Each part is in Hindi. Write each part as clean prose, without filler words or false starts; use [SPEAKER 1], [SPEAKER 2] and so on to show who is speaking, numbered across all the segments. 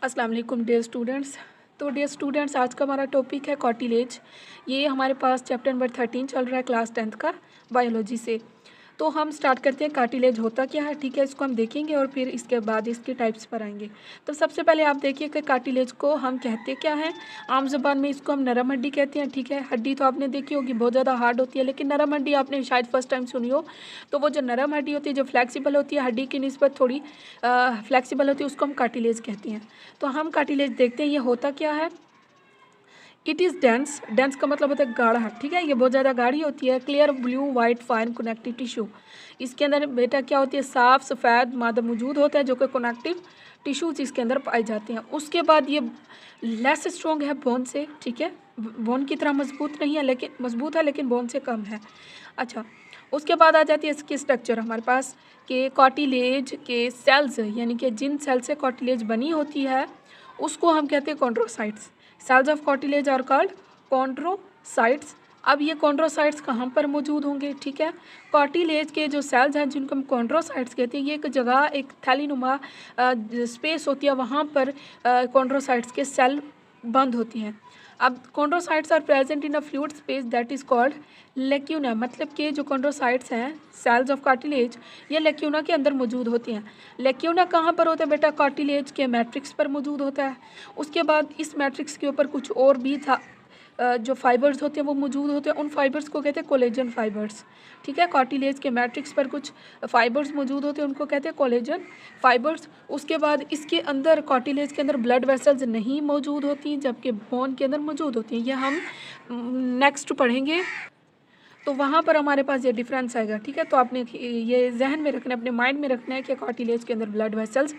[SPEAKER 1] अस्सलाम वालेकुम डियर स्टूडेंट्स। तो डियर स्टूडेंट्स, आज का हमारा टॉपिक है कार्टिलेज। ये हमारे पास चैप्टर नंबर 13 चल रहा है क्लास 10th का बायोलॉजी से। तो हम स्टार्ट करते हैं कार्टिलेज होता क्या है, ठीक है, इसको हम देखेंगे और फिर इसके बाद इसके टाइप्स पर आएंगे। तो सबसे पहले आप देखिए कि कार्टिलेज को हम कहते क्या हैं। आम ज़बान में इसको हम नरम हड्डी कहते हैं, ठीक है। हड्डी तो आपने देखी होगी बहुत ज़्यादा हार्ड होती है, लेकिन नरम हड्डी आपने शायद फर्स्ट टाइम सुनी हो। तो वो जो नरम हड्डी होती है, जो फ्लैक्सिबल होती है, हड्डी की निस्बत थोड़ी फ्लैक्सिबल होती है, उसको हम कार्टिलेज कहते हैं। तो हम कार्टिलेज देखते हैं ये होता क्या है। It is dense. डेंस का मतलब होता है गाढ़ा, ठीक है। ये बहुत ज़्यादा गाढ़ी होती है। Clear blue white fine connective tissue. इसके अंदर बेटा क्या होती है, साफ सफ़ेद मादा मौजूद होता है जो कि कनेक्टिव टिश्यूज इसके अंदर पाए जाते हैं। उसके बाद ये लेस स्ट्रॉन्ग है बोन से, ठीक है। बोन की तरह मजबूत नहीं है, लेकिन मजबूत है, लेकिन बोन से कम है। अच्छा, उसके बाद आ जाती है इसकी स्ट्रक्चर हमारे पास कि कार्टिलेज के सेल्स, यानी कि जिन सेल से कार्टिलेज बनी होती है उसको हम कहते हैं chondrocytes. Cells of cartilage are called chondrocytes. अब ये कॉन्ड्रोसाइट्स कहाँ पर मौजूद होंगे, ठीक है। कार्टिलेज के जो सेल्स हैं जिनको हम कॉन्ड्रोसाइट्स कहते हैं, ये एक जगह, एक थैलीनुमा स्पेस होती है, वहाँ पर कॉन्ड्रोसाइट्स के सेल बंद होती हैं। अब chondrocytes are present in a fluid space that is called lacuna. मतलब कि जो कॉन्ड्रोसाइट्स हैं सेल्स ऑफ कार्टिलेज, ये लेक्यूना के अंदर मौजूद होती हैं। लेक्यूना कहाँ पर होता है बेटा, कार्टिलेज के मैट्रिक्स पर मौजूद होता है। उसके बाद इस मैट्रिक्स के ऊपर कुछ और भी था जो फाइबर्स होते हैं वो मौजूद होते हैं। उन फाइबर्स को कहते हैं कोलेजन फाइबर्स, ठीक है। कार्टिलेज के मैट्रिक्स पर कुछ फाइबर्स मौजूद होते हैं, उनको कहते हैं कोलेजन फाइबर्स। उसके बाद इसके अंदर कार्टिलेज के अंदर ब्लड वेसल्स नहीं मौजूद होती, जबकि बोन के अंदर मौजूद होती हैं। ये हम नेक्स्ट पढ़ेंगे, तो वहाँ पर हमारे पास ये डिफरेंस आएगा, ठीक है। तो आपने ये जहन में रखना है, अपने माइंड में रखना है कि कार्टिलेज के अंदर ब्लड वेसल्स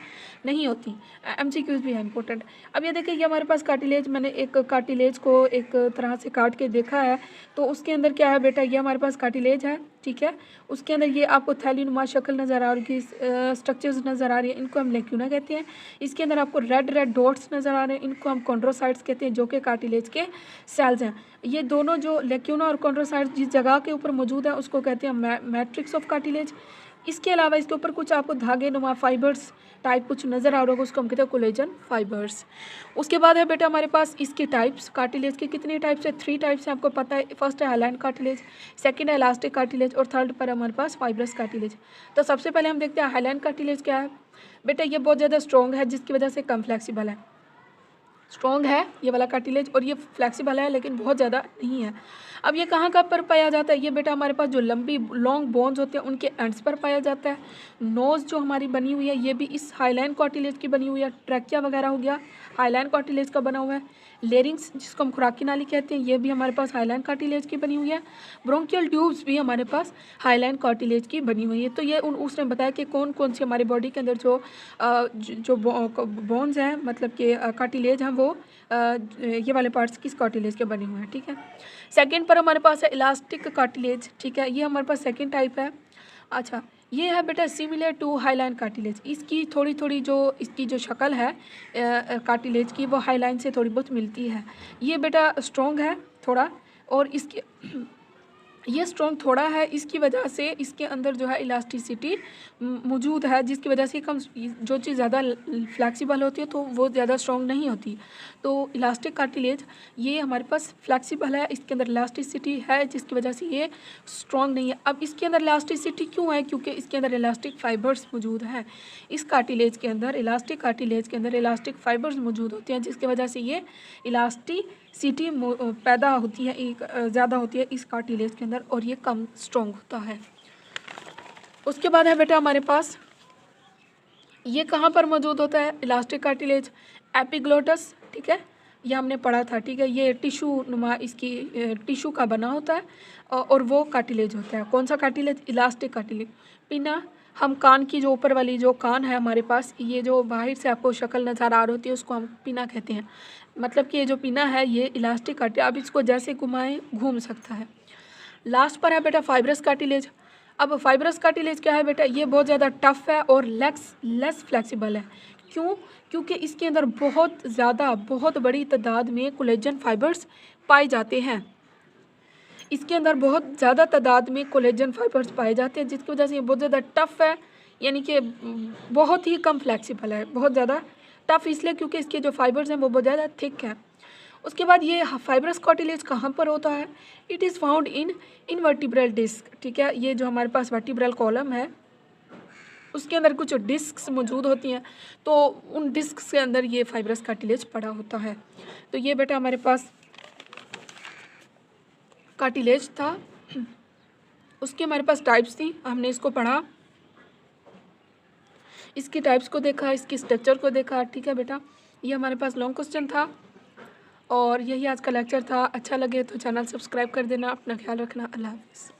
[SPEAKER 1] नहीं होती। एमसीक्यूज भी है इंपॉर्टेंट। अब ये देखिए, ये हमारे पास कार्टिलेज, मैंने एक कार्टिलेज को एक तरह से काट के देखा है। तो उसके अंदर क्या है बेटा, ये हमारे पास कार्टिलेज है, ठीक है। उसके अंदर ये आपको थैलीनुमा शक्ल नज़र आ रही है, स्ट्रक्चर्स नज़र आ रही है, इनको हम लेक्यूना कहते हैं। इसके अंदर आपको रेड रेड डॉट्स नज़र आ रहे हैं, इनको हम कॉन्ड्रोसाइट्स कहते हैं, जो कि कार्टिलेज के सेल्स हैं। ये दोनों जो लेक्यूना और कॉन्ड्रोसाइट्स जिस जगह के ऊपर मौजूद है उसको कहते हैं मैट्रिक्स ऑफ कार्टिलेज। इसके अलावा इसके ऊपर कुछ आपको धागे नुमा फाइबर्स टाइप कुछ नज़र आ रहा होगा, उसको हम कहते हैं कोलेजन फाइबर्स। उसके बाद है बेटा हमारे पास इसके टाइप्स। कार्टिलेज के कितने टाइप्स है, 3 टाइप्स हैं, आपको पता है। फर्स्ट है हाइलाइन कार्टिलेज, सेकंड है इलास्टिक कार्टिलेज और थर्ड पर हमारे पास फाइब्रस कार्टिलेज। तो सबसे पहले हम देखते हैं हाइलाइन कार्टिलेज क्या है। बेटा ये बहुत ज़्यादा स्ट्रॉन्ग है, जिसकी वजह से कम फ्लेक्सिबल है। स्ट्रॉन्ग है ये वाला कार्टिलेज और ये फ्लेक्सिबल है, लेकिन बहुत ज़्यादा नहीं है। अब ये कहाँ कहाँ पर पाया जाता है, ये बेटा हमारे पास जो लंबी लॉन्ग बोन्स होते हैं उनके एंड्स पर पाया जाता है। नोज़ जो हमारी बनी हुई है ये भी इस हाइलाइन कार्टिलेज की बनी हुई है। ट्रैकिया वगैरह हो गया हाइलाइन कार्टिलेज का बना हुआ है। लेरिंग्स जिसको हम खुराकी नाली कहते हैं, ये भी हमारे पास हाइलाइन कार्टिलेज की बनी हुई है। ब्रोंकियल ट्यूब्स भी हमारे पास हाइलाइन कार्टिलेज की बनी हुई है। तो ये उसने बताया कि कौन कौन सी हमारी बॉडी के अंदर जो बोन्स हैं, मतलब कि कार्टिलेज हैं, वो ये वाले पार्ट्स किस कार्टिलेज के बने हुए हैं, ठीक है। सेकंड पर हमारे पास है इलास्टिक कार्टिलेज, ठीक है। ये हमारे पास सेकंड टाइप है। अच्छा, ये है बेटा सिमिलर टू हाइलाइन कार्टिलेज। इसकी थोड़ी थोड़ी जो इसकी जो शक्ल है कार्टिलेज की, वो हाइलाइन से थोड़ी बहुत मिलती है। ये बेटा स्ट्रॉन्ग है थोड़ा, और इसके ये स्ट्रॉन्ग थोड़ा है, इसकी वजह से इसके अंदर जो है इलास्टिसिटी मौजूद है, जिसकी वजह से कम जो चीज़ ज़्यादा फ्लैक्सिबल होती है तो वो ज़्यादा स्ट्रॉन्ग नहीं होती। तो इलास्टिक कार्टिलेज ये हमारे पास फ्लैक्सिबल है, इसके अंदर इलास्टिसिटी है, जिसकी वजह से ये स्ट्रॉन्ग नहीं है। अब इसके अंदर इलास्टिसिटी क्यों है, क्योंकि इसके अंदर इलास्टिक फाइबर्स मौजूद हैं। इस कार्टिलेज के अंदर, इलास्टिक कार्टिलेज के अंदर इलास्टिक फाइबर्स मौजूद होते हैं, जिसकी वजह से ये इलास्टिसिटी पैदा होती है, एक ज़्यादा होती है इस कार्टिलेज के अंदर, और ये कम स्ट्रॉन्ग होता है। उसके बाद है बेटा हमारे पास ये कहाँ पर मौजूद होता है इलास्टिक कार्टिलेज, एपिग्लोटस, ठीक है। ये हमने पढ़ा था, ठीक है। ये टिश्यू नुमा इसकी टिश्यू का बना होता है, और वो कार्टिलेज होता है। कौन सा कार्टिलेज, इलास्टिक कार्टिलेज। पिना, हम कान की जो ऊपर वाली जो कान है हमारे पास, ये जो बाहर से आपको शक्ल नज़र आ रही होती है उसको हम पिना कहते हैं। मतलब कि ये जो पिना है ये इलास्टिक कार्टिलेज, अब इसको जैसे घुमाएं घूम सकता है। लास्ट पर है बेटा फाइब्रस कार्टिलेज। अब फाइब्रस कार्टिलेज क्या है बेटा, ये बहुत ज़्यादा टफ है और लेस फ्लेक्सिबल है। क्यों, क्योंकि इसके अंदर बहुत बड़ी तादाद में कोलेजन फाइबर्स पाए जाते हैं। इसके अंदर बहुत ज़्यादा तादाद में कोलेजन फाइबर्स पाए जाते हैं, जिसकी वजह से ये बहुत ज़्यादा टफ है, यानी कि बहुत ही कम फ्लेक्सिबल है, बहुत ज़्यादा टफ इसलिए क्योंकि इसके जो फाइबर्स हैं वो बहुत ज़्यादा थिक है। उसके बाद ये फाइब्रस कार्टिलेज कहाँ पर होता है? It is found in intervertebral disc, ठीक है। ये जो हमारे पास वर्टिब्रल कॉलम है उसके अंदर कुछ डिस्क्स मौजूद होती हैं, तो उन डिस्क्स के अंदर ये फाइब्रस कार्टिलेज पड़ा होता है। तो ये बेटा हमारे पास कार्टिलेज था। उसके हमारे पास टाइप्स थी, हमने इसको पढ़ा, इसकी टाइप्स को देखा, इसकी स्ट्रक्चर को देखा, ठीक है बेटा। ये हमारे पास लॉन्ग क्वेश्चन था और यही आज का लेक्चर था। अच्छा लगे तो चैनल सब्सक्राइब कर देना। अपना ख्याल रखना। अल्लाह हाफ़िज़।